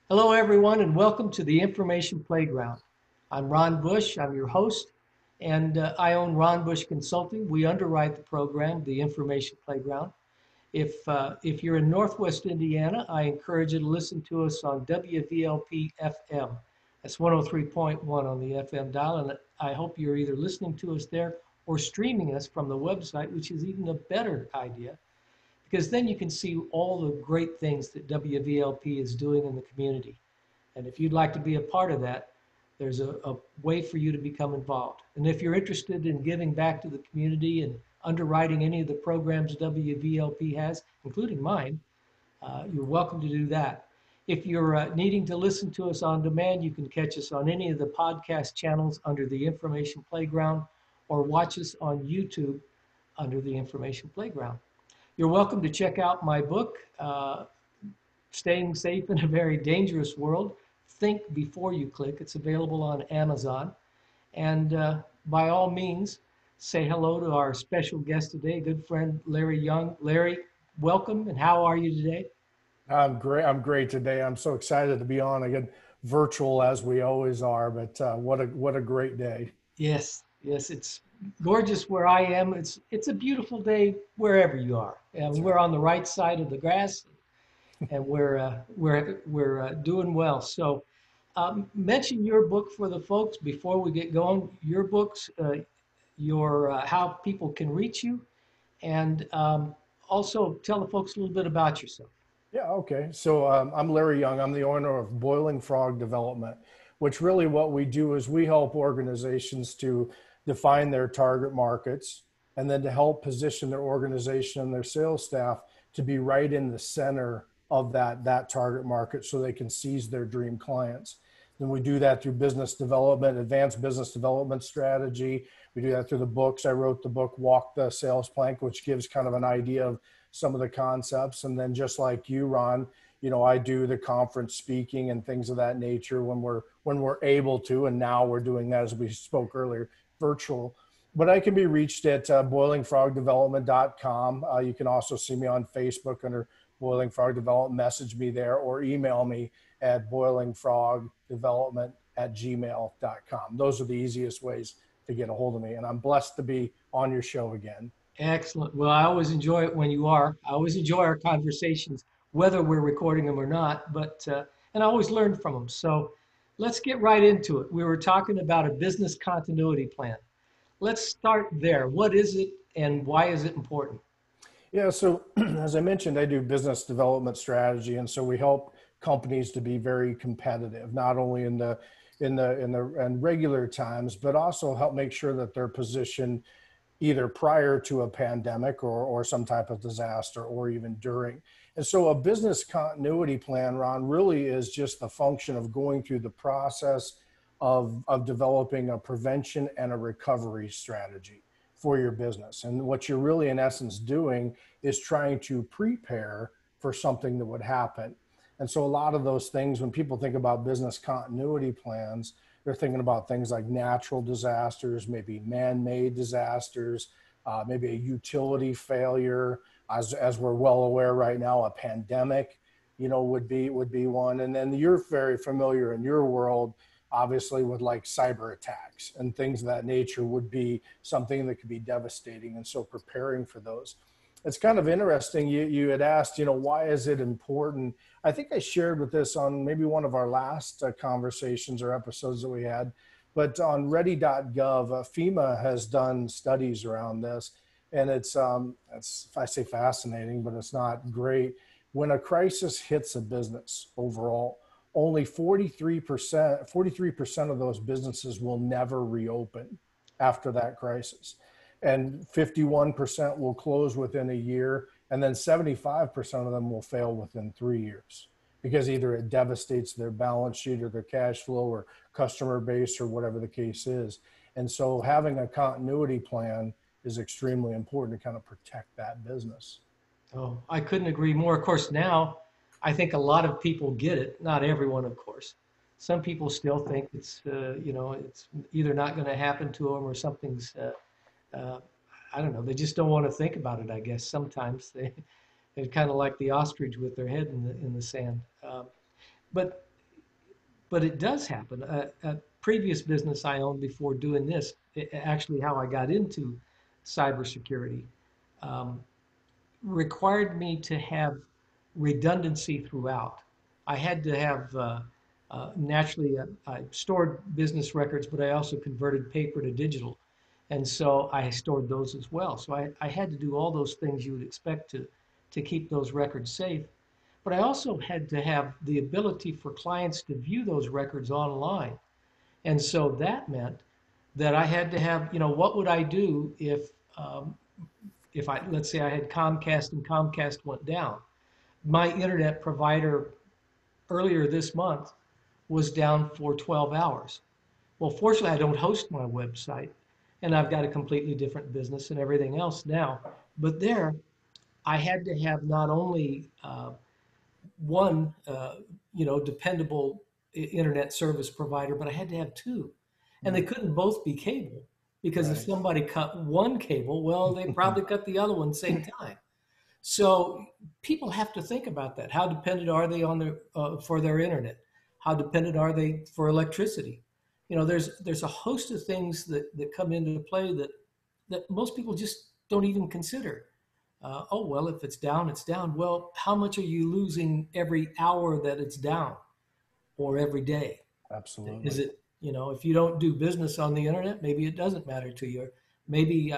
Hello, everyone, and welcome to the Information Playground. I'm Ron Bush. I'm your host, and I own Ron Bush Consulting. We underwrite the program, the Information Playground. If you're in Northwest Indiana, I encourage you to listen to us on WVLP FM. That's 103.1 on the FM dial, and I hope you're either listening to us there or streaming us from the website, which is even a better idea because then you can see all the great things that WVLP is doing in the community. And if you'd like to be a part of that, there's a way for you to become involved. And if you're interested in giving back to the community and underwriting any of the programs WVLP has, including mine, you're welcome to do that. If you're needing to listen to us on demand, you can catch us on any of the podcast channels under the Information Playground or watch us on YouTube under the Information Playground. You're welcome to check out my book, Staying Safe in a Very Dangerous World. Think Before You Click. It's available on Amazon. And by all means, say hello to our special guest today, good friend Larry Young. Larry, welcome, and how are you today? I'm great. I'm great today. I'm so excited to be on again, virtual as we always are. But what a great day. Yes, yes, it's gorgeous where I am. It's a beautiful day wherever you are. And That's we're right. on the right side of the grass, and we're doing well. So, mention your book for the folks before we get going. Your books, your how people can reach you, and also tell the folks a little bit about yourself. Yeah. Okay. So I'm Larry Young. I'm the owner of Boiling Frog Development, which really what we do is we help organizations to define their target markets and then to help position their organization and their sales staff to be right in the center of that target market so they can seize their dream clients. Then we do that through business development, advanced business development strategy. We do that through the books. I wrote the book Walk the Sales Plank, which gives kind of an idea of some of the concepts. And then just like you, Ron, I do the conference speaking and things of that nature when we're able to. And now we're doing that, as we spoke earlier, virtual. But I can be reached at boilingfrogdevelopment.com. You can also see me on Facebook under Boiling Frog Development. Message me there or email me at boilingfrogdevelopment@gmail.com. Those are the easiest ways to get a hold of me. And I'm blessed to be on your show again. Excellent. Well, I always enjoy it when you are. I always enjoy our conversations, whether we're recording them or not. But and I always learn from them. So let's get right into it. We were talking about a business continuity plan. Let's start there. What is it, and why is it important? Yeah, so as I mentioned, I do business development strategy, and so we help companies to be very competitive, not only in regular times, but also help make sure that they're positioned either prior to a pandemic or some type of disaster or even during. And so a business continuity plan, Ron, really is just the function of going through the process of developing a prevention and a recovery strategy for your business. And what you're really in essence doing is trying to prepare for something that would happen. And so a lot of those things, when people think about business continuity plans, they're thinking about things like natural disasters, maybe man-made disasters, maybe a utility failure. As we're well aware right now, a pandemic, would be one. And then you're very familiar in your world, obviously, with like cyber attacks and things of that nature would be something that could be devastating. And so preparing for those. It's kind of interesting. You had asked, why is it important? I think I shared with this on maybe one of our last conversations or episodes that we had, but on ready.gov, FEMA has done studies around this. And it's, I say fascinating, but it's not great. When a crisis hits a business overall, only 43% of those businesses will never reopen after that crisis. And 51% will close within a year, and then 75% of them will fail within 3 years because either it devastates their balance sheet or their cash flow or customer base or whatever the case is. And so having a continuity plan is extremely important to kind of protect that business. Oh, I couldn't agree more. Of course, now I think a lot of people get it. Not everyone, of course. Some people still think it's either not going to happen to them or something's uh, I don't know. They just don't want to think about it. I guess sometimes they're kind of like the ostrich with their head in the sand. But but it does happen. A previous business I owned before doing this, actually how I got into cybersecurity, um, required me to have redundancy throughout. I had to have, naturally, I stored business records, but I also converted paper to digital. And so I stored those as well. So I had to do all those things you would expect to keep those records safe. But I also had to have the ability for clients to view those records online. And so that meant that I had to have, what would I do if I, let's say I had Comcast and Comcast went down. My internet provider earlier this month was down for 12 hours. Well, fortunately, I don't host my website and I've got a completely different business and everything else now. But there, I had to have not only one, dependable internet service provider, but I had to have two. And they Mm, couldn't both be cable because if right. somebody cut one cable, well, they probably cut the other one same time. So people have to think about that. How dependent are they on their for their internet? How dependent are they for electricity? There's a host of things that come into play that most people just don't even consider. Oh well, if it's down, it's down. Well, how much are you losing every hour that it's down, or every day? Is Absolutely. it, if you don't do business on the internet, maybe it doesn't matter to you. Maybe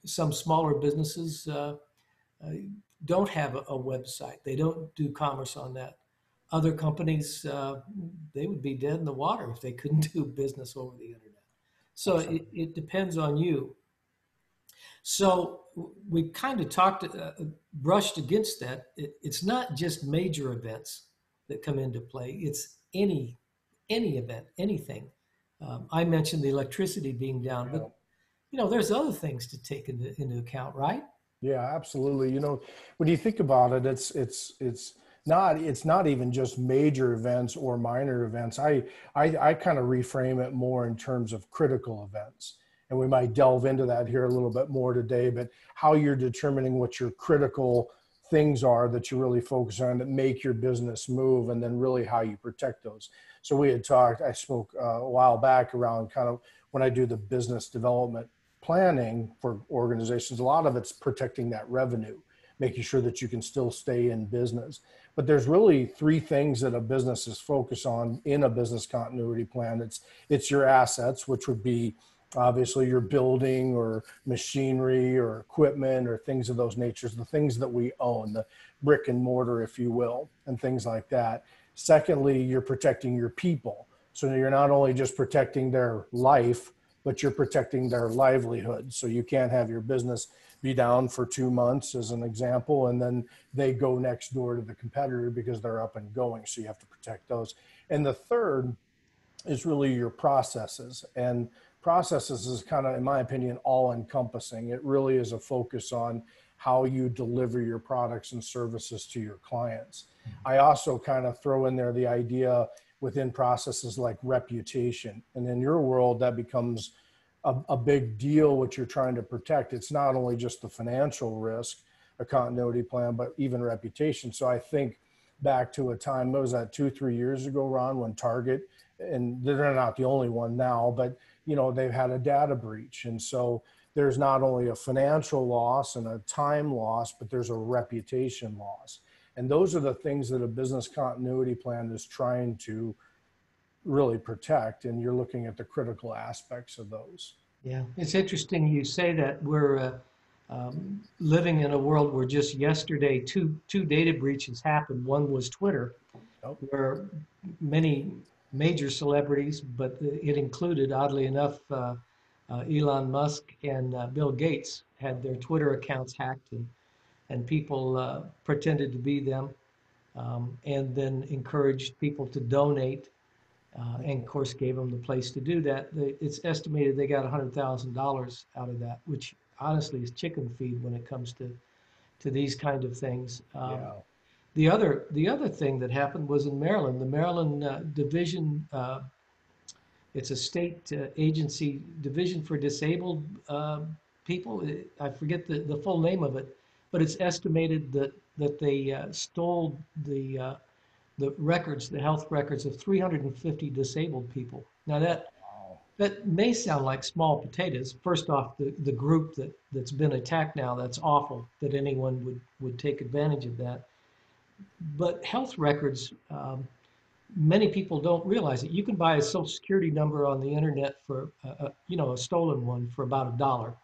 some smaller businesses uh, don't have a website. They don't do commerce on that. Other companies, they would be dead in the water if they couldn't do business over the internet. So it, Absolutely. it depends on you. So we kind of brushed against that. It's not just major events that come into play. It's any event, anything. I mentioned the electricity being down, Yeah. but there's other things to take into account, right? Yeah, absolutely. When you think about it, it's not even just major events or minor events. I kind of reframe it more in terms of critical events. And we might delve into that here a little bit more today, but how you're determining what your critical things are that you really focus on that make your business move, and then really how you protect those. So I spoke a while back around kind of when I do the business development planning for organizations, a lot of it's protecting that revenue, making sure that you can still stay in business. But there's really three things that a business is focused on in a business continuity plan. It's your assets, which would be obviously your building or machinery or equipment or things of those natures, the things that we own, the brick and mortar, if you will, and things like that. Secondly, you're protecting your people. So you're not only just protecting their life, but you're protecting their livelihood. So you can't have your business be down for 2 months, as an example, and then they go next door to the competitor because they're up and going. So you have to protect those. And the third is really your processes. And processes is kind of, in my opinion, all encompassing. It really is a focus on how you deliver your products and services to your clients. I also kind of throw in there the idea within processes like reputation. And in your world, that becomes a big deal, what you're trying to protect. It's not only just the financial risk, a continuity plan, but even reputation. So I think back to a time, what was that, 2, 3 years ago, Ron, when Target, and they're not the only one now, but they've had a data breach. And so there's not only a financial loss and a time loss, but there's a reputation loss. And those are the things that a business continuity plan is trying to really protect. And you're looking at the critical aspects of those. Yeah, it's interesting you say that. We're living in a world where just yesterday two data breaches happened. One was Twitter, Yep. where many major celebrities, but it included, oddly enough, Elon Musk and Bill Gates had their Twitter accounts hacked, and people pretended to be them, and then encouraged people to donate, and of course gave them the place to do that. It's estimated they got $100,000 out of that, which honestly is chicken feed when it comes to these kind of things. Yeah. The other thing that happened was in Maryland. The Maryland Division, it's a state agency, Division for Disabled People. I forget the full name of it, but it's estimated that they stole the records, the health records of 350 disabled people. Now Wow. that may sound like small potatoes. First off, the group that's been attacked now, that's awful that anyone would take advantage of that. But health records, many people don't realize it. You can buy a social security number on the internet for, a stolen one for about $1.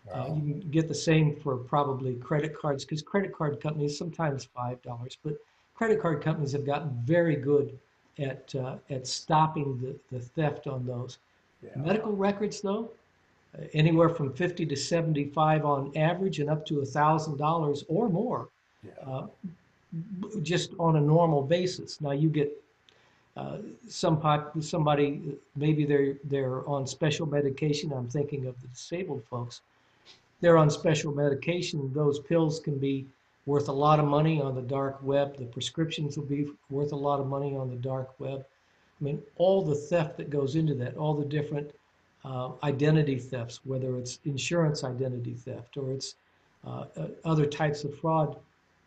You Wow. can get the same for probably credit cards because credit card companies sometimes $5, but credit card companies have gotten very good at stopping the theft on those. Yeah. Medical records, though, anywhere from 50 to 75 on average, and up to $1,000 or more, Yeah. uh, just on a normal basis. Now you get uh, somebody maybe they're on special medication. I'm thinking of the disabled folks. They're on special medication. Those pills can be worth a lot of money on the dark web. The prescriptions will be worth a lot of money on the dark web. I mean, all the theft that goes into that, all the different identity thefts, whether it's insurance identity theft or it's other types of fraud.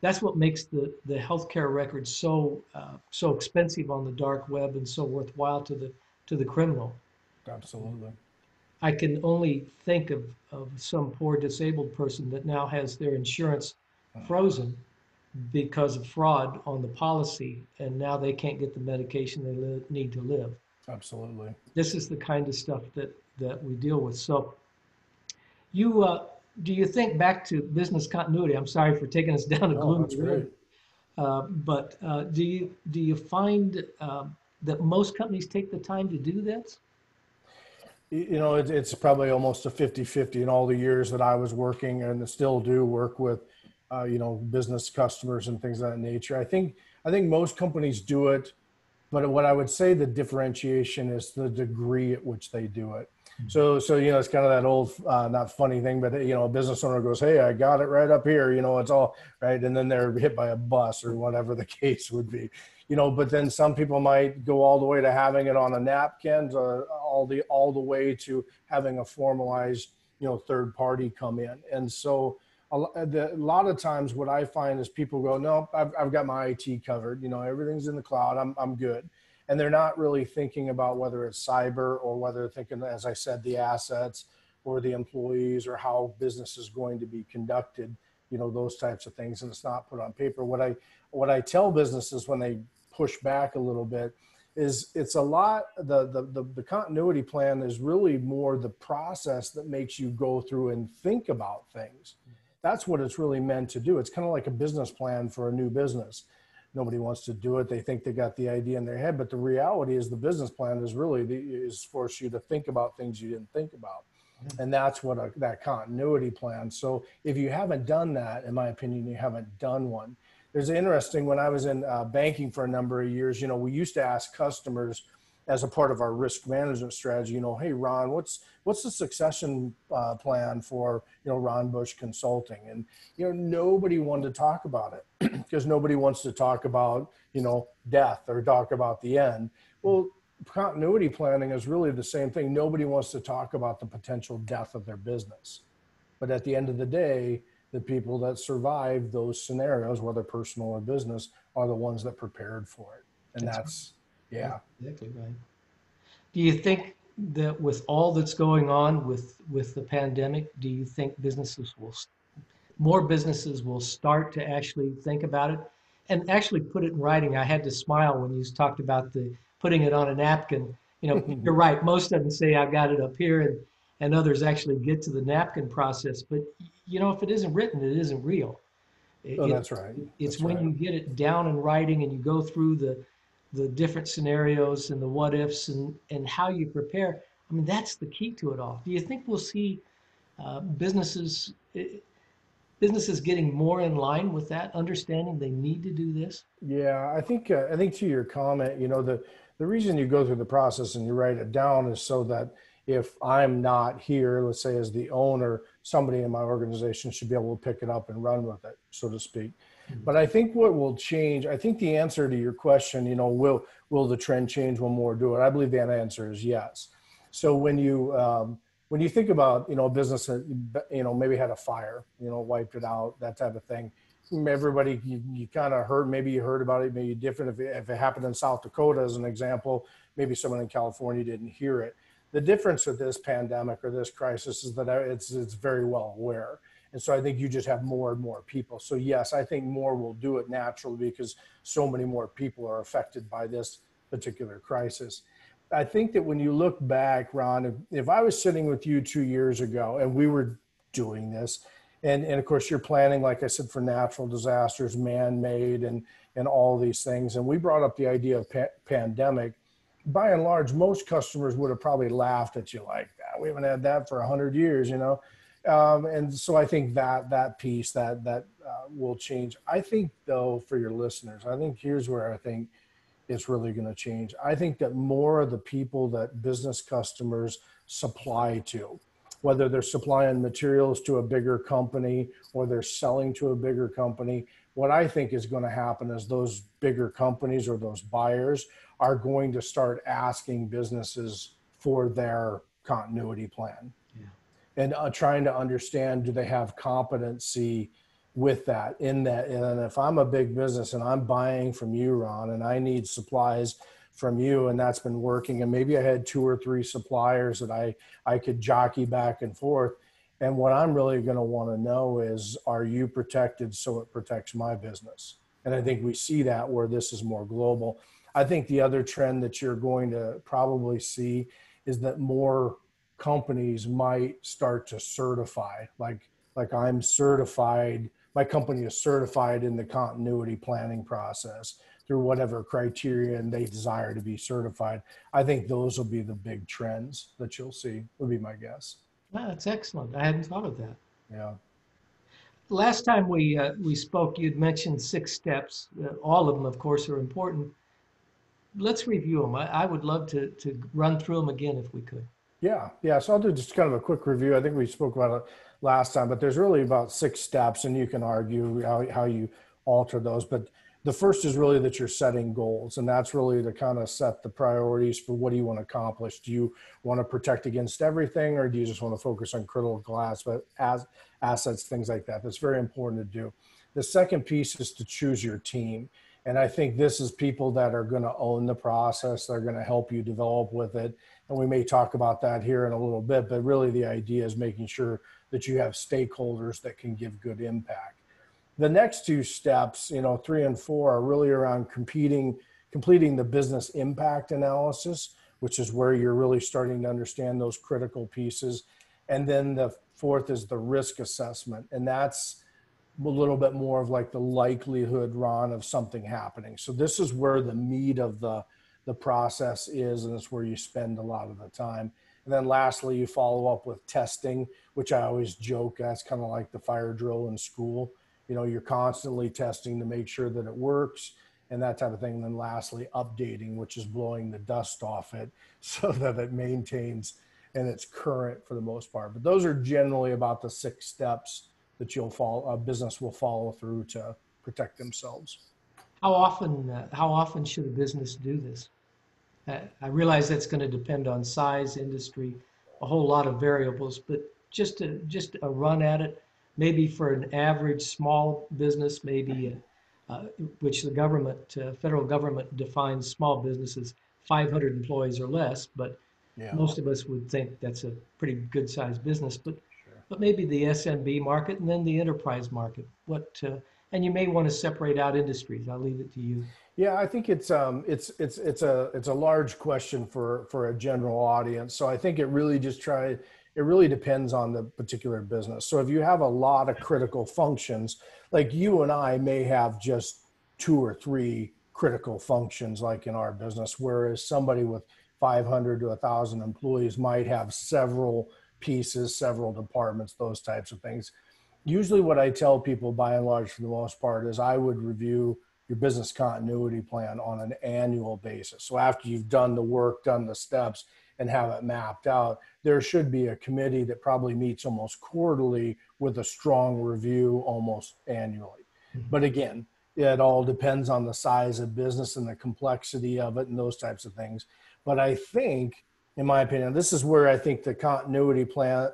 That's what makes the healthcare records so expensive on the dark web and so worthwhile to the criminal. Absolutely. I can only think of some poor disabled person that now has their insurance frozen because of fraud on the policy, and now they can't get the medication they need to live. Absolutely. This is the kind of stuff that we deal with. So you do you think back to business continuity? I'm sorry for taking us down a No, gloomy that's great. road, but do you find that most companies take the time to do this? It's probably almost a 50-50 in all the years that I was working and still do work with, business customers and things of that nature. I think most companies do it, but what I would say the differentiation is the degree at which they do it. So it's kind of that old, not funny thing, but a business owner goes, "Hey, I got it right up here. It's all right," and then they're hit by a bus or whatever the case would be. But then some people might go all the way to having it on a napkin, all the way to having a formalized, third party come in. And so a lot of times what I find is people go, "No, I've got my IT covered. Everything's in the cloud. I'm good." And they're not really thinking about whether it's cyber or whether they're thinking, as I said, the assets or the employees or how business is going to be conducted, those types of things. And it's not put on paper. What I tell businesses when they push back a little bit is it's a lot, the continuity plan is really more the process that makes you go through and think about things. That's what it's really meant to do. It's kind of like a business plan for a new business. Nobody wants to do it. They think they got the idea in their head, but the reality is the business plan is really is force you to think about things you didn't think about. And that's what that continuity plan. So if you haven't done that, in my opinion, you haven't done one. There's interesting, when I was in banking for a number of years, we used to ask customers as a part of our risk management strategy, "Hey, Ron, what's the succession plan for, Ron Bush Consulting?" And, nobody wanted to talk about it because nobody wants to talk about, death or talk about the end. Well, continuity planning is really the same thing. Nobody wants to talk about the potential death of their business. But at the end of the day, the people that survive those scenarios, whether personal or business, are the ones that prepared for it. And That's that's, right. yeah. Exactly right. Do you think that with all that's going on with the pandemic, do you think more businesses will start to actually think about it and actually put it in writing? I had to smile when you talked about the putting it on a napkin. You're right. Most of them say I've got it up here, and others actually get to the napkin process. But if it isn't written, it isn't real. Oh, It, that's right. it's That's when right. you get it down in writing and you go through the different scenarios and the what ifs and how you prepare. I mean, that's the key to it all. Do you think we'll see uh, businesses businesses getting more in line with that, understanding they need to do this? Yeah, I think to your comment, the reason you go through the process and you write it down is so that if I'm not here, let's say as the owner, somebody in my organization should be able to pick it up and run with it, so to speak. Mhm. But I think what will change, I think the answer to your question, will the trend change when more do it? I believe the answer is yes. So when you think about, a business that, maybe had a fire, wiped it out, that type of thing, everybody, you kind of heard, maybe you heard about it, maybe different. If it happened in South Dakota, as an example, maybe someone in California didn't hear it. The difference with this pandemic or this crisis is that it's very well aware. And so I think you just have more and more people. So yes, I think more will do it naturally because so many more people are affected by this particular crisis. I think that when you look back, Ron, if I was sitting with you 2 years ago and we were doing this, and of course you're planning, like I said, for natural disasters, man-made, and all these things, and we brought up the idea of pandemic, by and large, most customers would have probably laughed at you like that. We haven't had that for 100 years, you know? And so I think that piece that will change. I think, though, for your listeners, I think here's where I think it's really going to change. I think that more of the people that business customers supply to, whether they're supplying materials to a bigger company or they're selling to a bigger company, what I think is going to happen is those bigger companies or those buyers are going to start asking businesses for their continuity plan. Yeah. And trying to understand, do they have competency with that, in that? And if I'm a big business and I'm buying from you, Ron, and I need supplies from you, and that's been working, and maybe I had 2 or 3 suppliers that I could jockey back and forth. And what I'm really going to want to know is, are you protected so it protects my business? And I think we see that where this is more global. I think the other trend that you're going to probably see is that more companies might start to certify, like I'm certified, my company is certified in the continuity planning process through whatever criteria and they desire to be certified. I think those will be the big trends that you'll see, would be my guess. Wow, that's excellent. I hadn't thought of that. Yeah. Last time we spoke, you'd mentioned 6 steps. All of them, of course, are important. Let's review them. I would love to run through them again if we could. Yeah. So I'll do just kind of a quick review. I think we spoke about it last time, but there's really about 6 steps, and you can argue how you alter those. But the first is really that you're setting goals, and that's really to kind of set the priorities for what do you want to accomplish. Do you want to protect against everything, or do you just want to focus on critical assets, things like that? That's very important to do. The second piece is to choose your team. And I think this is people that are going to own the process. They're going to help you develop with it. And we may talk about that here in a little bit, but really the idea is making sure that you have stakeholders that can give good impact. The next 2 steps, 3 and 4, are really around completing the business impact analysis, which is where you're really starting to understand those critical pieces. And then the 4th is the risk assessment. And that's a little bit more of like the likelihood, Ron, of something happening. So this is where the meat of the process is, and it's where you spend a lot of the time. And then lastly, you follow up with testing, which I always joke, that's kind of like the fire drill in school. You're constantly testing to make sure that it works and that type of thing. And then lastly, updating, which is blowing the dust off it so that it maintains and it's current for the most part. But those are generally about the 6 steps that a business will follow through to protect themselves. How often should a business do this? I realize that's going to depend on size, industry, a whole lot of variables, but just a run at it, maybe for an average small business, maybe which the federal government defines small businesses 500 employees or less, but most of us would think that's a pretty good sized business. But maybe the SMB market and then the enterprise market. And you may want to separate out industries. I'll leave it to you. Yeah, I think it's a large question for a general audience. So I think it really depends on the particular business. So if you have a lot of critical functions, like you and I may have just 2 or 3 critical functions, like in our business, whereas somebody with 500 to 1,000 employees might have several pieces, several departments, those types of things. Usually what I tell people, by and large, for the most part, is I would review your business continuity plan on an annual basis. So after you've done the work, done the steps, and have it mapped out, there should be a committee that probably meets almost quarterly with a strong review almost annually. Mm-hmm. But again, it all depends on the size of business and the complexity of it and those types of things. But I think, in my opinion, this is where I think the continuity plan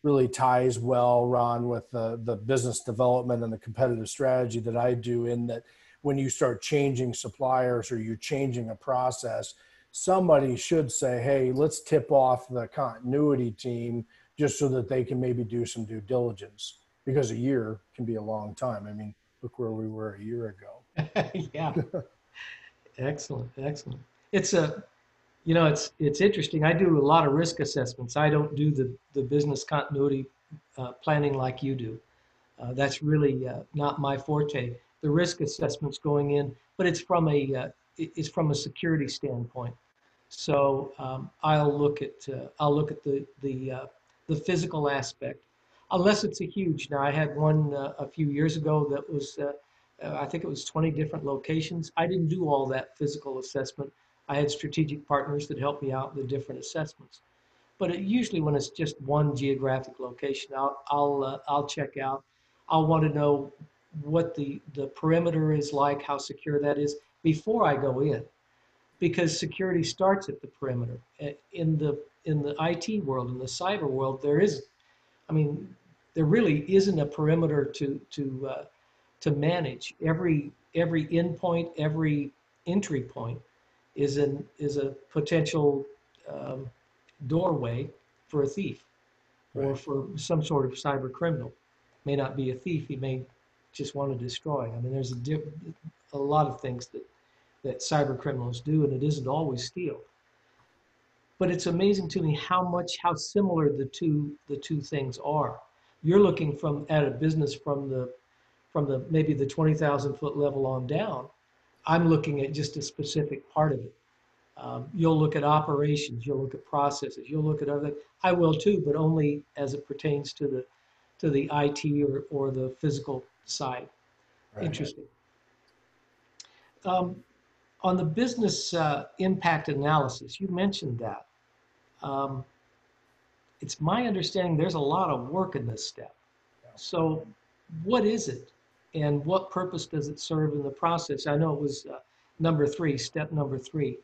really ties well, Ron, with the business development and the competitive strategy that I do, in that when you start changing suppliers or you're changing a process, somebody should say, hey, let's tip off the continuity team just so that they can maybe do some due diligence, because a year can be a long time. I mean, look where we were a year Yeah, ago. excellent, excellent. It's a, it's interesting. I do a lot of risk assessments. I don't do the business continuity planning like you do. That's really not my forte. The risk assessments going in, but it's from a security standpoint. So I'll look at the physical aspect, unless it's a huge. Now I had one a few years ago that was I think it was 20 different locations. I didn't do all that physical assessment. I had strategic partners that helped me out with the different assessments. But usually when it's just one geographic location, I'll check out. I'll want to know what the perimeter is like, how secure that is before I go in, because security starts at the perimeter. In the IT world, in the cyber world, I mean, there really isn't a perimeter to manage. Every endpoint, every entry point is a potential um, doorway for a thief or Right. for some sort of cyber criminal. May not be a thief; he may just want to destroy. I mean, there's a lot of things that cyber criminals do, and it isn't always steal. But it's amazing to me how similar the two things are. You're looking from at a business from the maybe the 20,000 foot level on down. I'm looking at just a specific part of it. You'll look at operations, you'll look at processes, you'll look at everything. I will too, but only as it pertains to the IT or the physical side. Right. Interesting. Um, on the business impact analysis, you mentioned that. Um, it's my understanding there's a lot of work in this step. So, what is it, and what purpose does it serve in the process? I know it was step number three.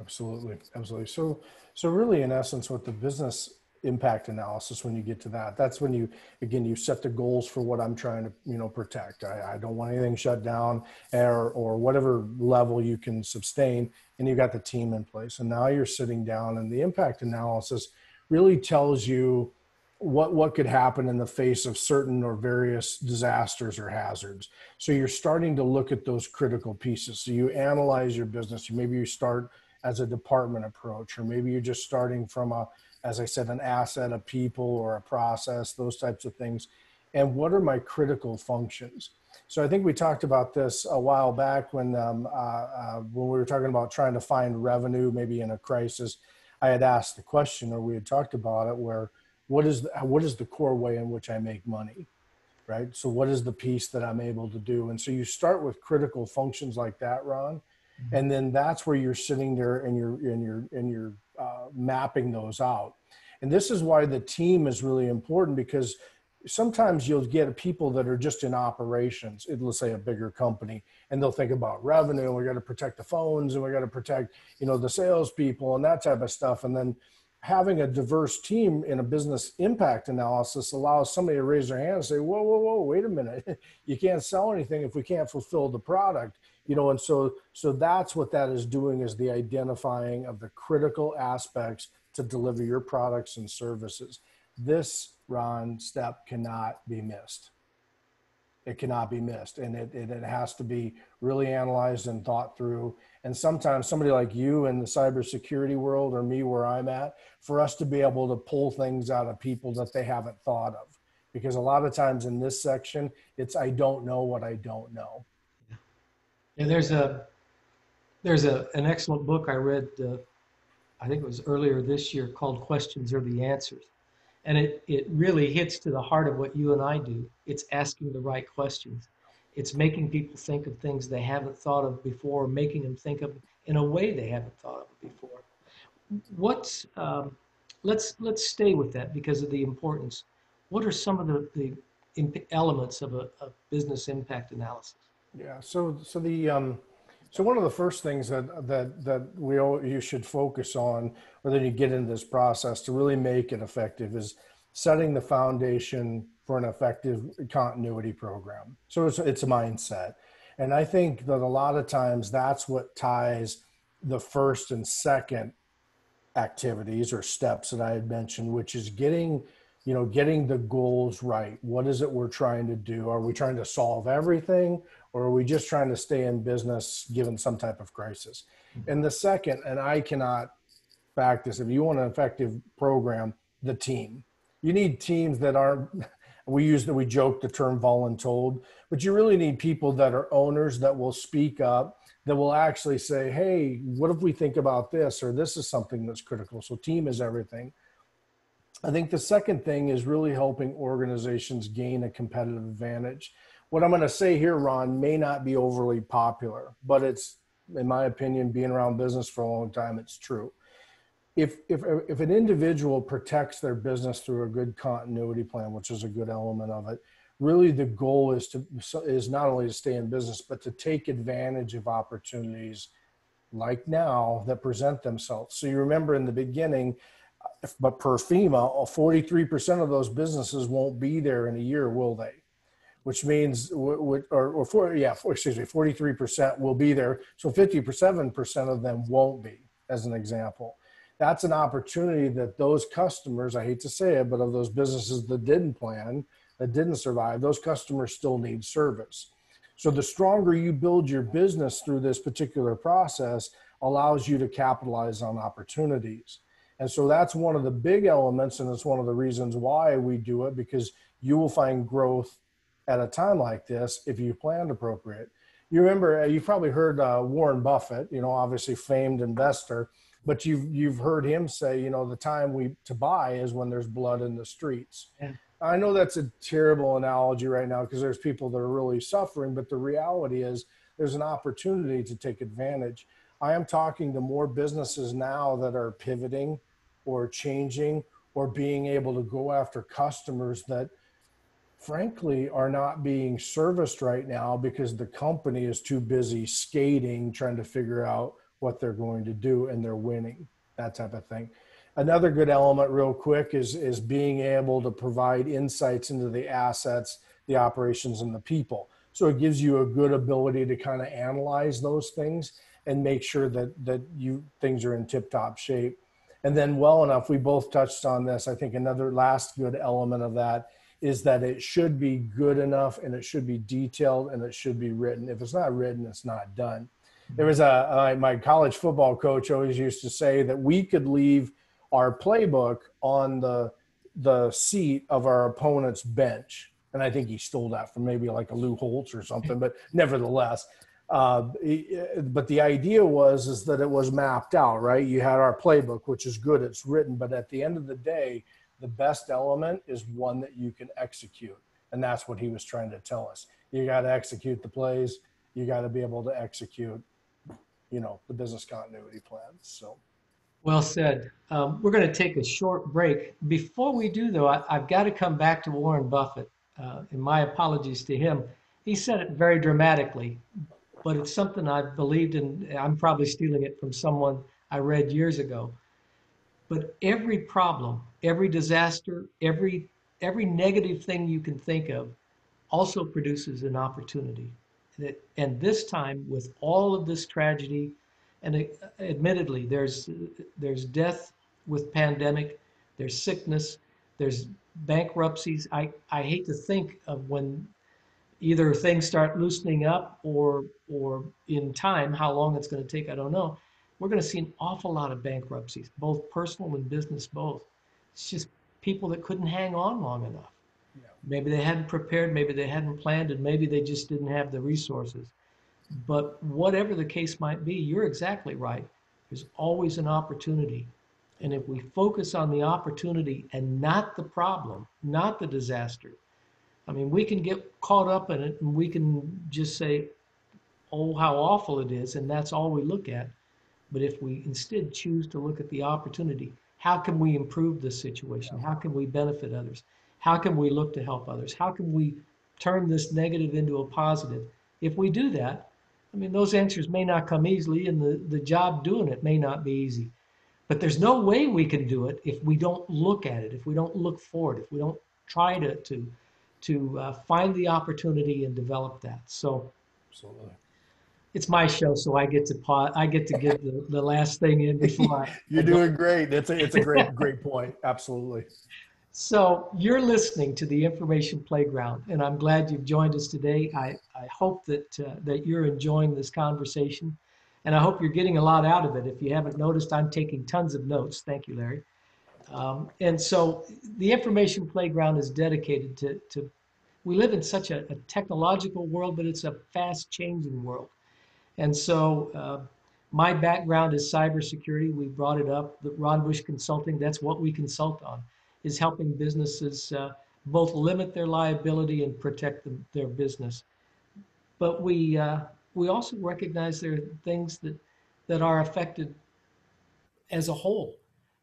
Absolutely, absolutely. So really, in essence, what the business impact analysis, when you get to that, that's when you, again, you set the goals for what I'm trying to, protect. I don't want anything shut down, or whatever level you can sustain, and you got the team in place. And now you're sitting down, and the impact analysis really tells you what could happen in the face of certain or various disasters or hazards. So you're starting to look at those critical pieces. So you analyze your business. Maybe you start as a department approach, or maybe you're just starting from a, as I said, an asset, a people, or a process, those types of things. And what are my critical functions? So I think we talked about this a while back when we were talking about trying to find revenue, maybe in a crisis. I had asked the question, or we had talked about it, where what is the core way in which I make money? Right. So what is the piece that I'm able to do? And so you start with critical functions like that, Ron, Mhm. and then that's where you're sitting there and you're mapping those out. And this is why the team is really important, because sometimes you'll get people that are just in operations, let's say a bigger company, and they'll think about revenue, and we got to protect the phones, and we got to protect, the salespeople and that type of stuff. And then having a diverse team in a business impact analysis allows somebody to raise their hand and say, whoa, whoa, whoa, wait a minute. You can't sell anything if we can't fulfill the product, and so that's what that is doing, is the identifying of the critical aspects to deliver your products and services. This, Ron, step cannot be missed. It cannot be missed, and it has to be really analyzed and thought through. And sometimes somebody like you in the cybersecurity world, or me where I'm at, for us to be able to pull things out of people that they haven't thought of, because a lot of times in this section, it's I don't know what I don't know. And there's an excellent book I read. I think it was earlier this year, called "Questions Are the Answers," and it really hits to the heart of what you and I do. It's asking the right questions. It's making people think of things they haven't thought of before, making them think of in a way they haven't thought of before. What's let's stay with that because of the importance. What are some of the elements of a business impact analysis? Yeah. So one of the first things that you should focus on, or then you get into this process to really make it effective, is setting the foundation for an effective continuity program. So it's a mindset. And I think that a lot of times that's what ties the first and second activities or steps that I had mentioned, which is getting the goals right. What is it we're trying to do? Are we trying to solve everything, or are we just trying to stay in business given some type of crisis? And the second, and I cannot back this, if you want an effective program, the team. You need teams that aren't, we joke the term voluntold, but you really need people that are owners that will speak up, that will actually say, hey, what if we think about this, or this is something that's critical. So team is everything. I think the second thing is really helping organizations gain a competitive advantage. What I'm going to say here, Ron, may not be overly popular, but it's, in my opinion, being around business for a long time, it's true. If an individual protects their business through a good continuity plan, which is a good element of it, really the goal is not only to stay in business, but to take advantage of opportunities like now that present themselves. So you remember in the beginning, but per FEMA, 43% of those businesses won't be there in a year, will they? Which means, excuse me, 43% will be there. So 57% of them won't be, as an example. That's an opportunity that those customers, I hate to say it, but of those businesses that didn't plan, that didn't survive, those customers still need service. So the stronger you build your business through this particular process allows you to capitalize on opportunities. And so that's one of the big elements, and it's one of the reasons why we do it, because you will find growth at a time like this if you planned appropriate. You remember, you've probably heard Warren Buffett, obviously famed investor, but you've heard him say, the time to buy is when there's blood in the streets. Yeah. I know that's a terrible analogy right now because there's people that are really suffering, but the reality is there's an opportunity to take advantage. I am talking to more businesses now that are pivoting or changing or being able to go after customers that frankly are not being serviced right now because the company is too busy skating, trying to figure out what they're going to do, and they're winning, that type of thing. Another good element real quick is being able to provide insights into the assets, the operations, and the people. So it gives you a good ability to kind of analyze those things and make sure that things are in tip-top shape. And then well enough, we both touched on this. I think another last good element of that is that it should be good enough, and it should be detailed, and it should be written. If it's not written, it's not done. There was my college football coach always used to say that we could leave our playbook on the seat of our opponent's bench. And I think he stole that from maybe like a Lou Holtz or something, but nevertheless, but the idea is that it was mapped out, right? You had our playbook, which is good, it's written, but at the end of the day, the best element is one that you can execute. And that's what he was trying to tell us. You got to execute the plays. You got to be able to execute, the business continuity plans. So. Well said. We're going to take a short break. Before we do, though, I've got to come back to Warren Buffett. And my apologies to him. He said it very dramatically, but it's something I've believed in. I'm probably stealing it from someone I read years ago. But every problem, every disaster, every negative thing you can think of also produces an opportunity. And this time, with all of this tragedy, and admittedly, there's death with pandemic, there's sickness, there's bankruptcies. I hate to think of when either things start loosening up or in time, how long it's going to take, I don't know. We're going to see an awful lot of bankruptcies, both personal and business, both. It's just people that couldn't hang on long enough. Yeah. Maybe they hadn't prepared, maybe they hadn't planned, and maybe they just didn't have the resources. But whatever the case might be, you're exactly right. There's always an opportunity. And if we focus on the opportunity and not the problem, not the disaster, I mean, we can get caught up in it and we can just say, oh, how awful it is, and that's all we look at. But if we instead choose to look at the opportunity, how can we improve this situation? How can we benefit others? How can we look to help others? How can we turn this negative into a positive? If we do that, I mean, those answers may not come easily, and the job doing it may not be easy. But there's no way we can do it if we don't look at it, if we don't look forward, if we don't try to find the opportunity and develop that. So Absolutely. it's my show, so I get to pause, I get to get the last thing in before I You're go. doing great. It's a great point. Absolutely. So you're listening to the Information Playground, and I'm glad you've joined us today. I hope that you're enjoying this conversation, and I hope you're getting a lot out of it. If you haven't noticed, I'm taking tons of notes. Thank you, Larry. And so the Information Playground is dedicated to we live in such a technological world, but it's a fast changing world. And so my background is cybersecurity. We brought it up. The Ron Bush Consulting, that's what we consult on, is helping businesses both limit their liability and protect their business. But we also recognize there are things that are affected as a whole.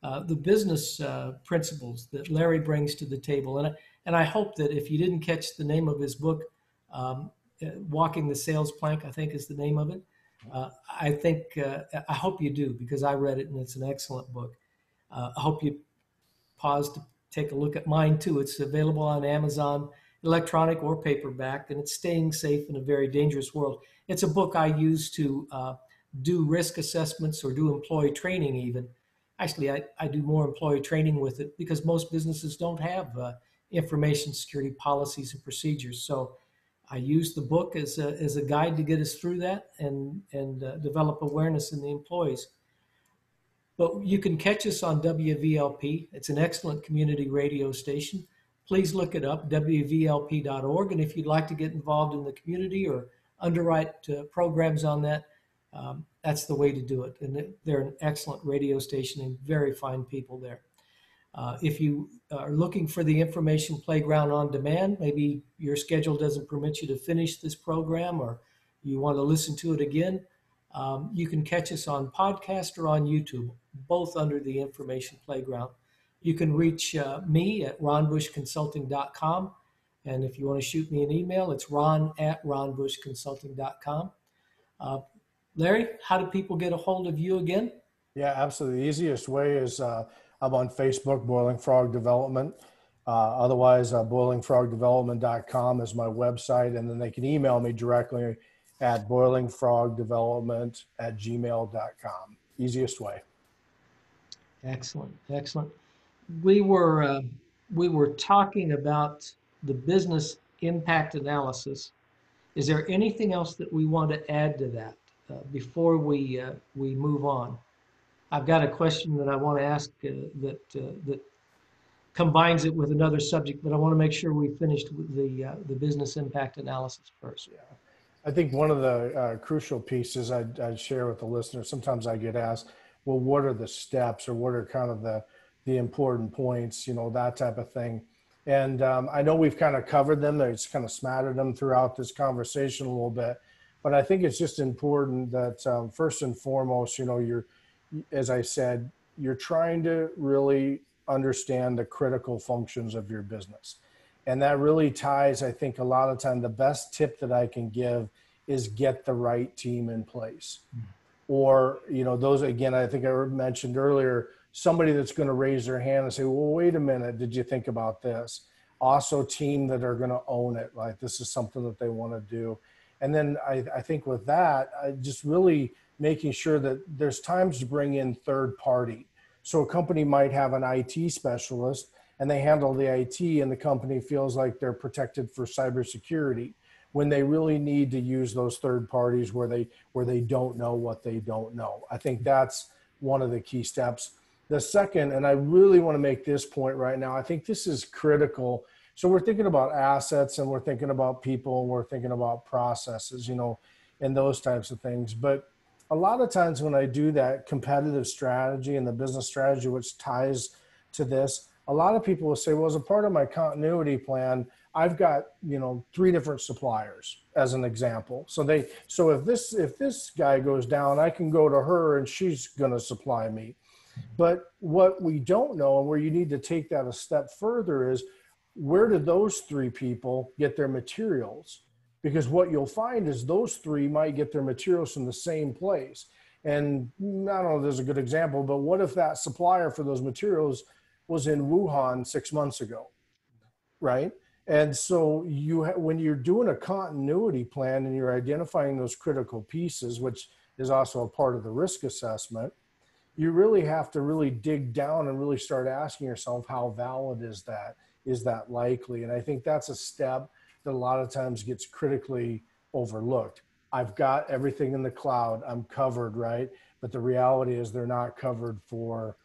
The business principles that Larry brings to the table. And I hope that if you didn't catch the name of his book, Walking the Sales Plank, I think is the name of it. I hope you do, because I read it and it's an excellent book. I hope you pause to take a look at mine too. It's available on Amazon, electronic or paperback, and it's Staying Safe in a Very Dangerous World. It's a book I use to do risk assessments or do employee training even. Actually, I do more employee training with it because most businesses don't have information security policies and procedures. So I use the book as a guide to get us through that and develop awareness in the employees. But you can catch us on WVLP. It's an excellent community radio station. Please look it up, WVLP.org. And if you'd like to get involved in the community or underwrite programs on that, that's the way to do it. And they're an excellent radio station and very fine people there. If you are looking for the Information Playground on demand, maybe your schedule doesn't permit you to finish this program or you want to listen to it again, you can catch us on podcast or on YouTube, both under the Information Playground. You can reach me at ronbushconsulting.com. And if you want to shoot me an email, it's ron@ronbushconsulting.com. Larry, how do people get a hold of you again? Yeah, absolutely. The easiest way is I'm on Facebook, Boiling Frog Development. Otherwise, boilingfrogdevelopment.com is my website. And then they can email me directly at boilingfrogdevelopment@gmail.com. Easiest way. Excellent, excellent. We were talking about the business impact analysis. Is there anything else that we want to add to that before we move on? I've got a question that I want to ask that combines it with another subject, but I want to make sure we finished with the business impact analysis first. Yeah. I think one of the crucial pieces I'd share with the listeners, sometimes I get asked, well, what are the steps or what are kind of the important points, that type of thing. And I know we've kind of covered them. It's kind of smattered them throughout this conversation a little bit. But I think it's just important that first and foremost, as I said, you're trying to really understand the critical functions of your business. And that really ties, I think, a lot of time, the best tip that I can give is get the right team in place. Or, those, again, I think I mentioned earlier, somebody that's going to raise their hand and say, well, wait a minute, did you think about this? Also team that are going to own it, like this is something that they want to do. And then I think with that, just really making sure that there's times to bring in third party. So a company might have an IT specialist and they handle the IT and the company feels like they're protected for cybersecurity when they really need to use those third parties where they don't know what they don't know. I think that's one of the key steps. The second, and I really want to make this point right now, I think this is critical. So we're thinking about assets and we're thinking about people and we're thinking about processes, and those types of things. But a lot of times when I do that competitive strategy and the business strategy, which ties to this, a lot of people will say, well, as a part of my continuity plan, I've got, 3 different suppliers as an example. So if this guy goes down, I can go to her and she's going to supply me. But what we don't know, and where you need to take that a step further, is where do those 3 people get their materials? Because what you'll find is those 3 might get their materials from the same place. And I don't know if there's a good example, but what if that supplier for those materials was in Wuhan 6 months ago, right? And so when you're doing a continuity plan and you're identifying those critical pieces, which is also a part of the risk assessment, you really have to really dig down and really start asking yourself, how valid is that? Is that likely? And I think that's a step that a lot of times gets critically overlooked. I've got everything in the cloud, I'm covered, right? But the reality is they're not covered for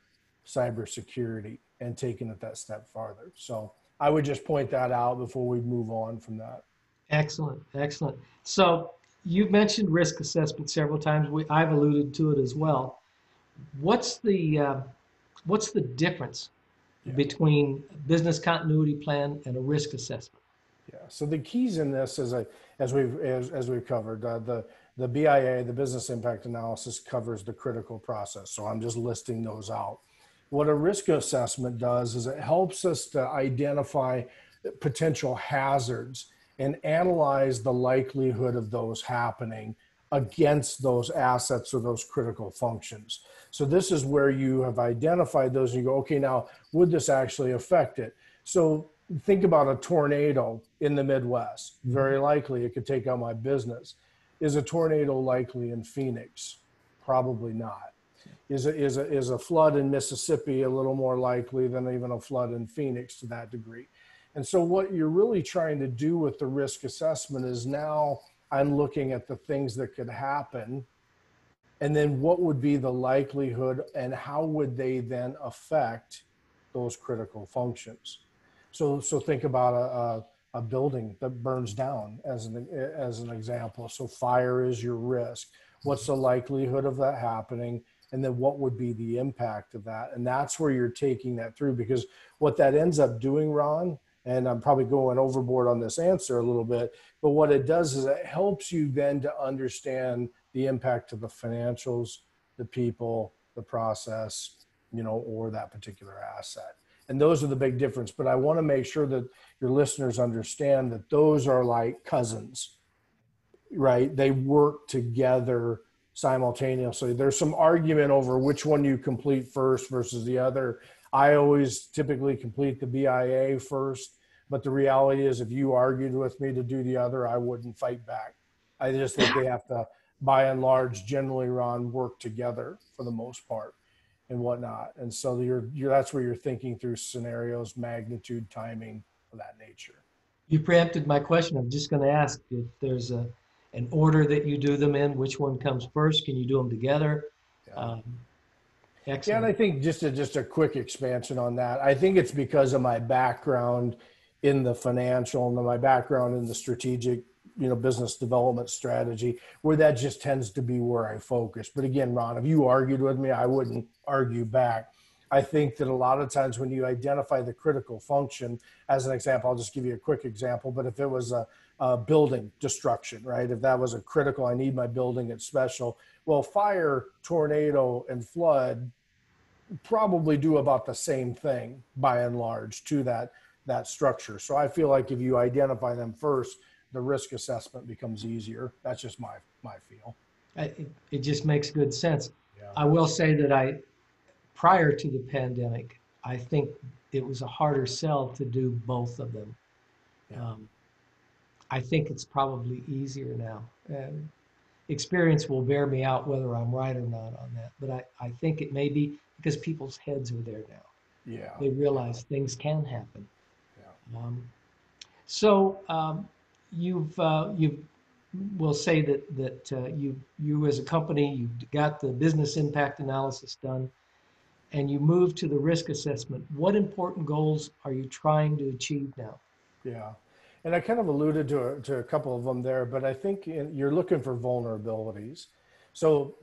cybersecurity and taking it that step farther. So I would just point that out before we move on from that. Excellent, excellent. So you've mentioned risk assessment several times. I've alluded to it as well. What's what's the difference Yeah. between a business continuity plan and a risk assessment? Yeah. So the keys in this, as we've covered, the BIA, the business impact analysis, covers the critical process. So I'm just listing those out. What a risk assessment does is it helps us to identify potential hazards and analyze the likelihood of those happening against those assets or those critical functions. So this is where you have identified those and you go, okay, now would this actually affect it? So think about a tornado in the Midwest. Very likely it could take out my business. Is a tornado likely in Phoenix? Probably not. Is a flood in Mississippi a little more likely than even a flood in Phoenix to that degree? And so what you're really trying to do with the risk assessment is, now I'm looking at the things that could happen, and then what would be the likelihood and how would they then affect those critical functions. So think about a building that burns down as an example. So fire is your risk. What's the likelihood of that happening? And then what would be the impact of that? And that's where you're taking that through, because what that ends up doing, Ron, and I'm probably going overboard on this answer a little bit, but what it does is it helps you then to understand the impact of the financials, the people, the process, or that particular asset. And those are the big difference. But I want to make sure that your listeners understand that those are like cousins, right? They work together simultaneously. There's some argument over which one you complete first versus the other. I always typically complete the BIA first, but the reality is if you argued with me to do the other, I wouldn't fight back. I just think they have to, by and large, generally, Ron, work together for the most part and whatnot. And so that's where you're thinking through scenarios, magnitude, timing, of that nature. You preempted my question. I'm just going to ask if there's an order that you do them in, which one comes first? Can you do them together? Yeah. Um, Yeah, and I excellent. think just a quick expansion on that. I think it's because of my background in the financial and my background in the strategic, business development strategy, where that just tends to be where I focus. But again, Ron, if you argued with me, I wouldn't argue back. I think that a lot of times when you identify the critical function, as an example, I'll just give you a quick example, but if it was a building destruction, right? If that was a critical, I need my building, it's special. Well, fire, tornado, and flood probably do about the same thing by and large to that structure. So I feel like if you identify them first, the risk assessment becomes easier. That's just my feel. It just makes good sense. Yeah. I will say that prior to the pandemic, I think it was a harder sell to do both of them. Yeah. I think it's probably easier now. Experience will bear me out whether I'm right or not on that, but I think it may be because people's heads are there now. Yeah. They realize things can happen. Yeah. So you've will say that you as a company, you've got the business impact analysis done, and you move to the risk assessment. What important goals are you trying to achieve now? Yeah. And I kind of alluded to a couple of them there, but I think you're looking for vulnerabilities. So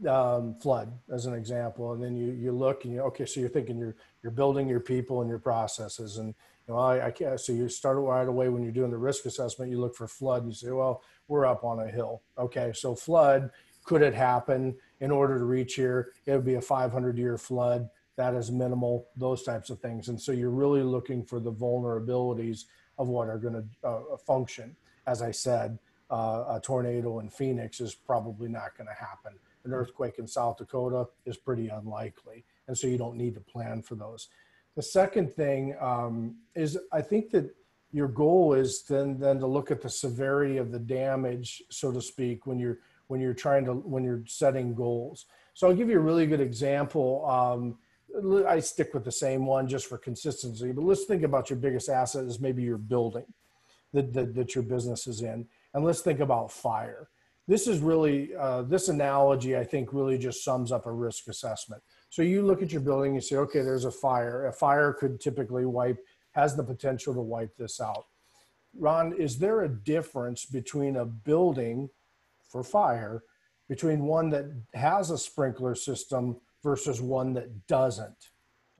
flood as an example, and then you look and okay, so you're thinking you're building your people and your processes, and I can't. So you start right away when you're doing the risk assessment. You look for flood, and you say, well, we're up on a hill. Okay, so flood, could it happen? In order to reach here, it would be a 500-year flood. That is minimal. Those types of things, and so you're really looking for the vulnerabilities of what are going to function. As I said, a tornado in Phoenix is probably not going to happen. An earthquake in South Dakota is pretty unlikely. And so you don't need to plan for those. The second thing is I think that your goal is then to look at the severity of the damage, so to speak, when you're setting goals. So I'll give you a really good example. I stick with the same one just for consistency, but let's think about your biggest asset is maybe your building that your business is in. And let's think about fire. This is really, this analogy, I think, really just sums up a risk assessment. So you look at your building, you say, okay, there's a fire. A fire could typically has the potential to wipe this out. Ron, is there a difference between a building for fire, between one that has a sprinkler system versus one that doesn't?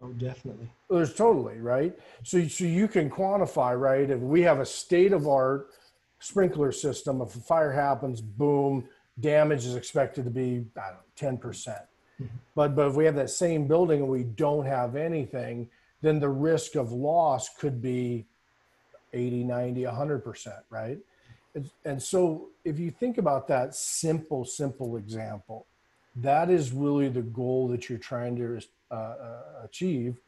Oh, definitely. There's totally, right? So you can quantify, right? If we have a state of art sprinkler system, if a fire happens, boom, damage is expected to be, I don't know, 10%. But if we have that same building and we don't have anything, then the risk of loss could be 80, 90, 100%, right? And so if you think about that simple example, that is really the goal that you're trying to achieve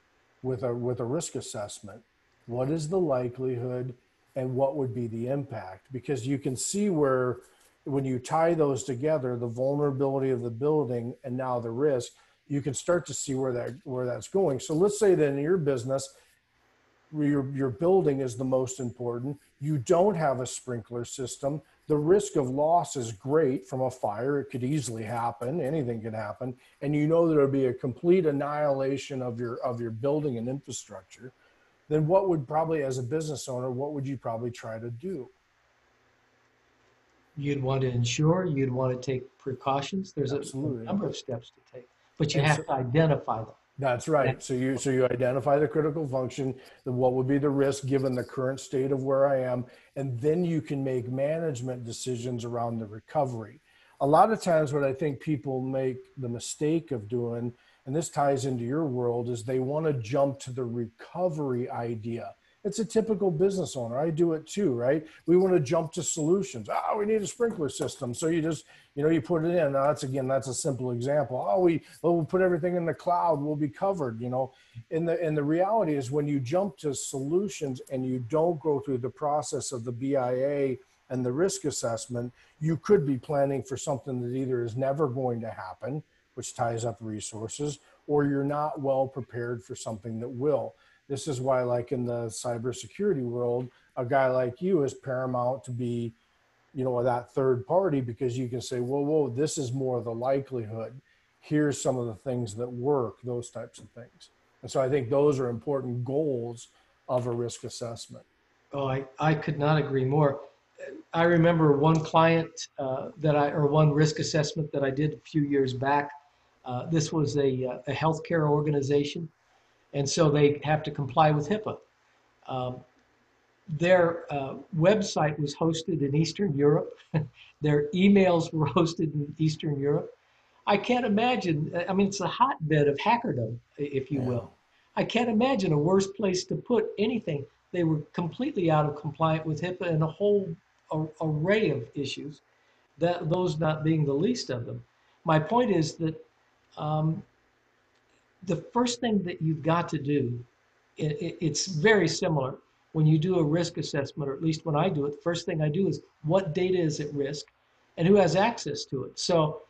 with a risk assessment. What is the likelihood and what would be the impact? Because you can see where, when you tie those together, the vulnerability of the building and now the risk, you can start to see where that's going. So let's say that in your business, your building is the most important. You don't have a sprinkler system. The risk of loss is great from a fire. It could easily happen. Anything could happen. And you know there'll be a complete annihilation of your building and infrastructure. Then what would probably, as a business owner, what would you probably try to do? You'd want to insure, you'd want to take precautions. There's a Absolutely. number of steps to take, but you And have so to identify them. that's right. So you identify the critical function, what would be the risk given the current state of where I am, and then you can make management decisions around the recovery. A lot of times what I think people make the mistake of doing, and this ties into your world, is they want to jump to the recovery idea. It's a typical business owner. I do it too, right? We want to jump to solutions. Oh, we need a sprinkler system. So you just, you put it in. Now that's a simple example. We'll put everything in the cloud. We'll be covered, And the reality is when you jump to solutions and you don't go through the process of the BIA and the risk assessment, you could be planning for something that either is never going to happen, which ties up resources, or you're not well prepared for something that will. This is why, like in the cybersecurity world, a guy like you is paramount to be, that third party, because you can say, whoa, this is more the likelihood. Here's some of the things that work, those types of things. And so I think those are important goals of a risk assessment. Oh, I could not agree more. I remember one client or one risk assessment that I did a few years back. This was a healthcare organization, and so they have to comply with HIPAA. Um, their website was hosted in Eastern Europe. Their emails were hosted in Eastern Europe. I can't imagine, I mean, it's a hotbed of hackerdom, if you Yeah. will. I can't imagine a worse place to put anything. They were completely out of compliance with HIPAA and a whole array of issues, those not being the least of them. My point is that um, the first thing that you've got to do, it's very similar when you do a risk assessment, or at least when I do it, the first thing I do is what data is at risk and who has access to it. So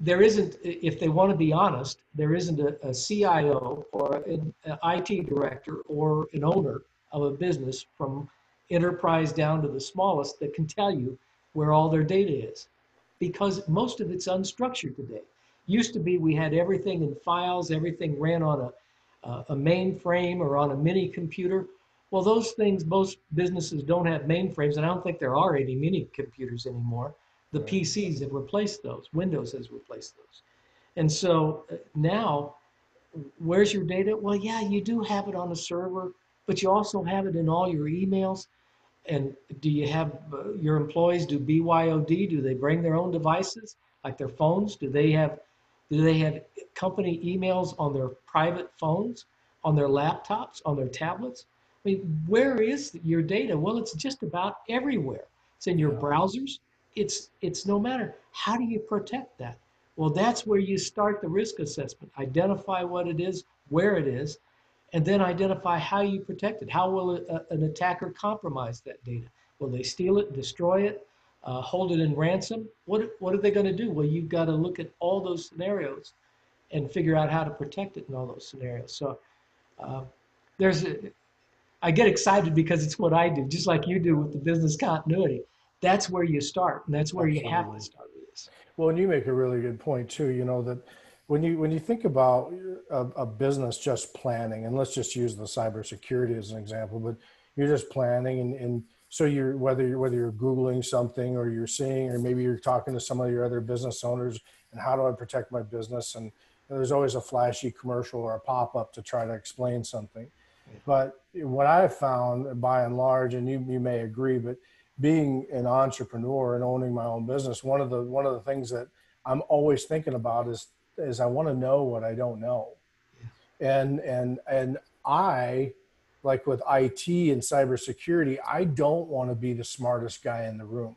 there isn't, if they want to be honest, there isn't a CIO or an IT director or an owner of a business from enterprise down to the smallest that can tell you where all their data is, because most of it's unstructured today. Used to be we had everything in files, everything ran on a mainframe or on a mini computer. Well, those things, most businesses don't have mainframes, and I don't think there are any mini computers anymore. The Right. PCs have replaced those. Windows has replaced those. And so now, where's your data? Well, yeah, you do have it on a server, but you also have it in all your emails. And do you have your employees do BYOD? Do they bring their own devices, like their phones? Do they have company emails on their private phones, on their laptops, on their tablets? I mean, where is your data? Well, it's just about everywhere. It's in your Yeah. browsers. It's no matter. How do you protect that? Well, that's where you start the risk assessment. Identify what it is, where it is, and then identify how you protect it. How will an attacker compromise that data? Will they steal it, destroy it, hold it in ransom? What are they going to do? Well, you've got to look at all those scenarios and figure out how to protect it in all those scenarios. So uh, there's a, I get excited because it's what I do, just like you do with the business continuity. That's where you start, and that's where you have to Absolutely. start with this. Well, and you make a really good point too. You know that when you think about a business just planning, and let's just use the cybersecurity as an example, but you're just planning, and so you're whether you're googling something or you're seeing, or maybe you're talking to some of your other business owners, and how do I protect my business? And there's always a flashy commercial or a pop up to try to explain something. But what I've found by and large, and you may agree, but being an entrepreneur and owning my own business, one of the things that I'm always thinking about is I want to know what I don't know. And I, like with IT and cybersecurity, I don't want to be the smartest guy in the room,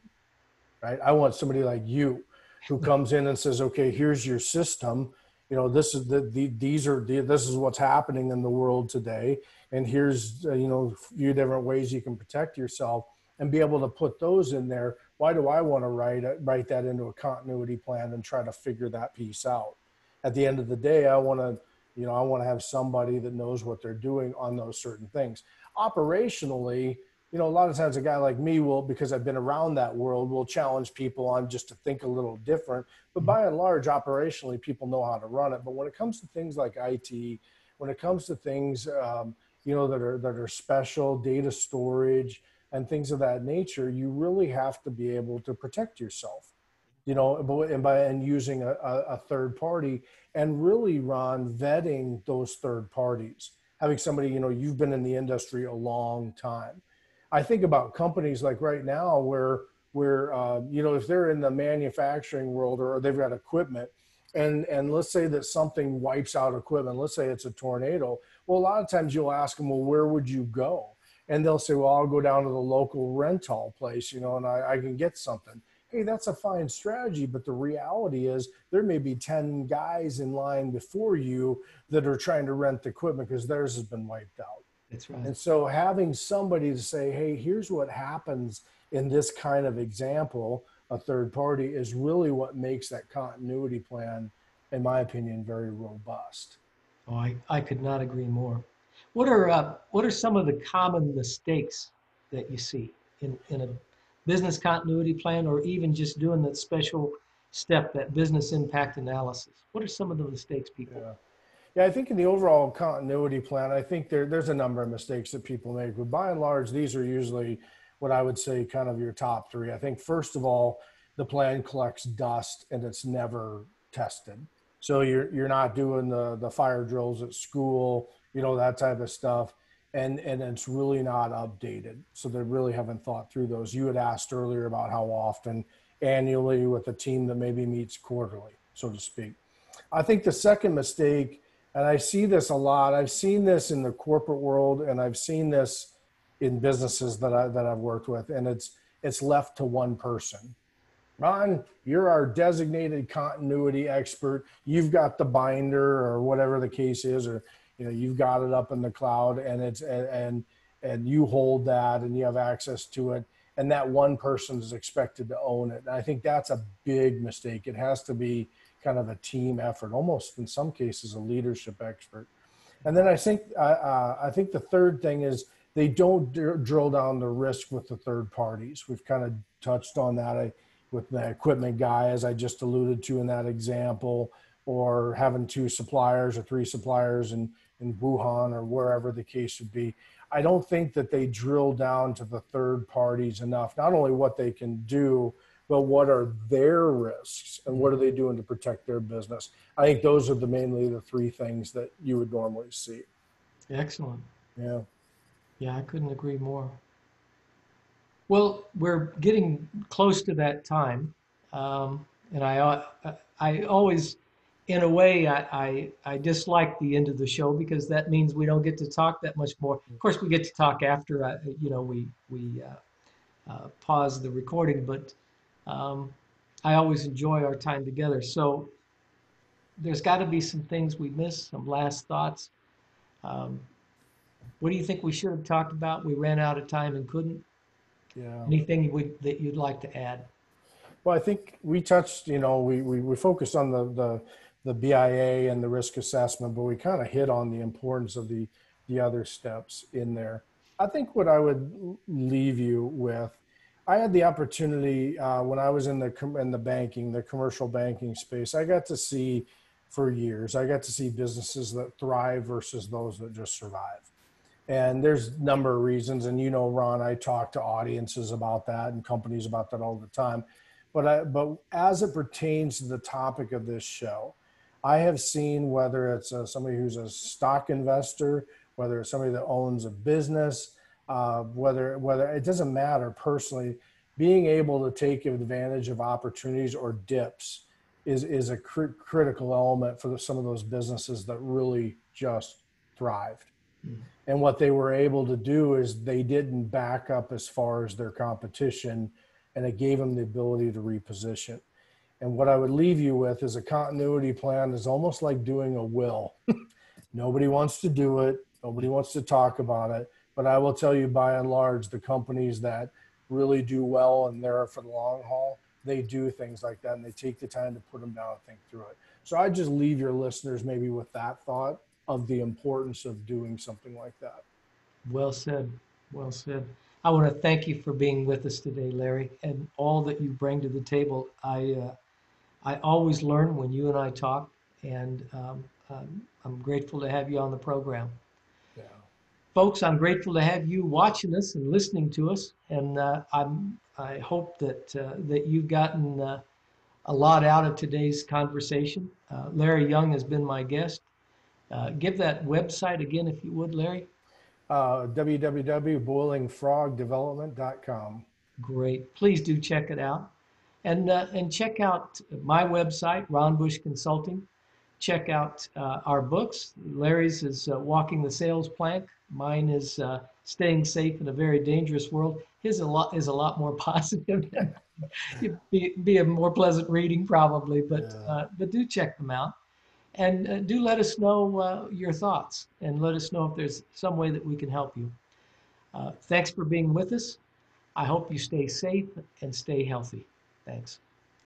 right? I want somebody like you who comes in and says, okay, here's your system. You know, this is this is what's happening in the world today. And here's, a few different ways you can protect yourself and be able to put those in there. Why do I want to write that into a continuity plan and try to figure that piece out? At the end of the day, I want to have somebody that knows what they're doing on those certain things. Operationally, a lot of times a guy like me will, because I've been around that world, will challenge people on just to think a little different. But by and large, operationally, people know how to run it. But when it comes to things like IT, when it comes to things, that are special, data storage and things of that nature, you really have to be able to protect yourself, and using a third party, and really, Ron, vetting those third parties, having somebody, you've been in the industry a long time. I think about companies like right now where if they're in the manufacturing world, or they've got equipment, and let's say that something wipes out equipment, let's say it's a tornado. Well, a lot of times you'll ask them, well, where would you go? And they'll say, well, I'll go down to the local rental place, and I can get something. Hey, that's a fine strategy, but the reality is there may be 10 guys in line before you that are trying to rent the equipment because theirs has been wiped out. That's right. And so having somebody to say, hey, here's what happens in this kind of example, a third party, is really what makes that continuity plan, in my opinion, very robust. Oh, I could not agree more. What are some of the common mistakes that you see in a business continuity plan, or even just doing that special step, that business impact analysis? What are some of the mistakes people Yeah. Yeah, I think in the overall continuity plan, I think there's a number of mistakes that people make, but by and large, these are usually what I would say kind of your top three. I think first of all, the plan collects dust and it's never tested. So you're not doing the fire drills at school, that type of stuff, and it's really not updated. So they really haven't thought through those. You had asked earlier about how often, annually, with a team that maybe meets quarterly, so to speak. I think the second mistake, and I see this a lot, I've seen this in the corporate world, and I've seen this in businesses that I've worked with, and it's left to one person. Ron, you're our designated continuity expert. You've got the binder or whatever the case is, or you've got it up in the cloud, and and you hold that and you have access to it. And that one person is expected to own it. And I think that's a big mistake. It has to be kind of a team effort, almost in some cases a leadership expert. And then I think the third thing is they don't drill down the risk with the third parties. We've kind of touched on that with the equipment guy, as I just alluded to in that example, or having two suppliers or three suppliers in Wuhan or wherever the case would be. I don't think that they drill down to the third parties enough, not only what they can do, but what are their risks and what are they doing to protect their business. I think those are mainly the three things that you would normally see. Excellent. Yeah. Yeah, I couldn't agree more. Well, we're getting close to that time, and I always, in a way, I dislike the end of the show because that means we don't get to talk that much more. Of course, we get to talk after we pause the recording, but I always enjoy our time together. So there's got to be some things we missed, some last thoughts. Um, what do you think we should have talked about? We ran out of time and couldn't. Yeah. Anything that you'd like to add? Well, I think we touched, we focused on the BIA and the risk assessment, but we kind of hit on the importance of the other steps in there. I think what I would leave you with, I had the opportunity when I was in the banking, the commercial banking space. I got to see for years. I got to see businesses that thrive versus those that just survive. And there's a number of reasons. And Ron, I talk to audiences about that and companies about that all the time. But as it pertains to the topic of this show, I have seen whether it's somebody who's a stock investor, whether it's somebody that owns a business, whether it doesn't matter personally, being able to take advantage of opportunities or dips is a critical element for some of those businesses that really just thrived. Mm. And what they were able to do is they didn't back up as far as their competition, and it gave them the ability to reposition. And what I would leave you with is a continuity plan is almost like doing a will. Nobody wants to do it. Nobody wants to talk about it. But I will tell you, by and large, the companies that really do well and they're for the long haul, they do things like that, and they take the time to put them down and think through it. So I just leave your listeners maybe with that thought of the importance of doing something like that. Well said. Well said. I want to thank you for being with us today, Larry, and all that you bring to the table. I always learn when you and I talk, and I'm grateful to have you on the program. Yeah. Folks, I'm grateful to have you watching us and listening to us, and I hope that you've gotten a lot out of today's conversation. Larry Young has been my guest. Give that website again, if you would, Larry. www.boilingfrogdevelopment.com. Great. Please do check it out. And check out my website, Ron Bush Consulting. Check out our books. Larry's is Walking the Sales Plank. Mine is Staying Safe in a Very Dangerous World. His is a lot more positive. It'd be a more pleasant reading probably, Yeah. but do check them out. And do let us know your thoughts, and let us know if there's some way that we can help you. Thanks for being with us. I hope you stay safe and stay healthy. Thanks.